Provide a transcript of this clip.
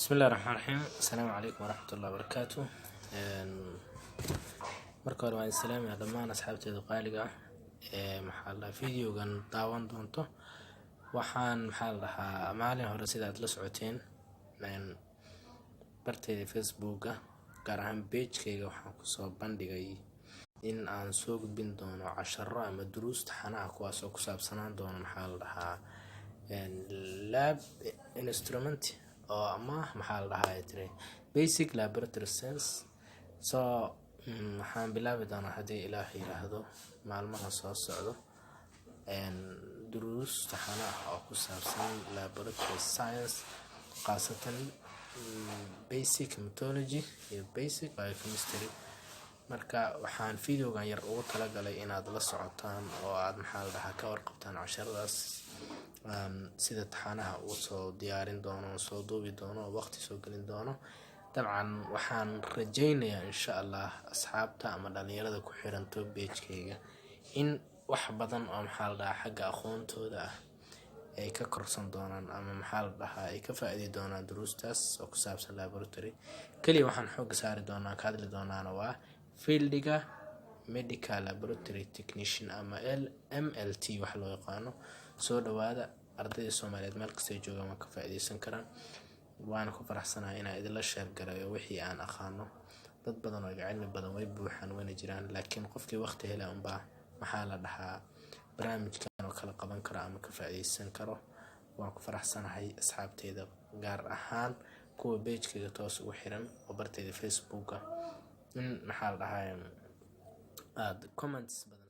بسم الله الرحمن الرحيم. السلام عليكم ورحمة الله وبركاته. marka hore waan salaamayaa dhammaan asxaabteeda qaaliga ah maxaa la fiidiyogan daawan doonto. Waxaan maalin hore sida aad la socoteen barteeda Facebook gaar ahaan page-kayga waxaan ku soo bandhigay in aan soo gudbin doono casharro ama duruus taxanaha kuwaas oo ku saabsanaan doona lab instrument oo ama basic laboratory science. waxaan bilaabi doonaa haddii Ilaahay yiraahdo maalmaha soo socdo duruus taxana oo ku saabsan laboratory science, khaasatan basic methodology iyo basic biochemistry. marka waxaan fiidiyogan yar ugu talagalay inaad la socotaan oo aad ka warqabtaan casharadaas sida taxanaha uu soo diyaarin doono, soo duubi doono, waqti soo gelin doono. dabcan waxaan rajaynayaa insha Allah asxaabta ama dhalinyarada ku xiran page-kayga in wax badan oo xagga aqoontooda ay ka korsan doonaan ama ay ka faa'iidi doonaan duruustaas oo ku saabsan laboratory. kaliya waxaan xoog saari doonaa ka hadli doonaa waa fieldiga medical laboratory technician ama MLT wax loo yaqaano. soo dhawaada ardayda Soomaaliyeed meel kasta ay joogaan waan ka faa'iideysan karaan. waan ku faraxsanahay inaan idin la share gareeyo wixii aan aqaano. dad badan oo cilmi badan way buuxaan wayna jiraan, laakiin qofkii waqti hela unbaa barnaamijkan oo kala qaban kara ama ka faa'iideysan karo. waan ku faraxsanahay asxaabteeda gaar ahaan kuwa page-kayga toos ugu xiran oo barteeda Facebook in aad comments badan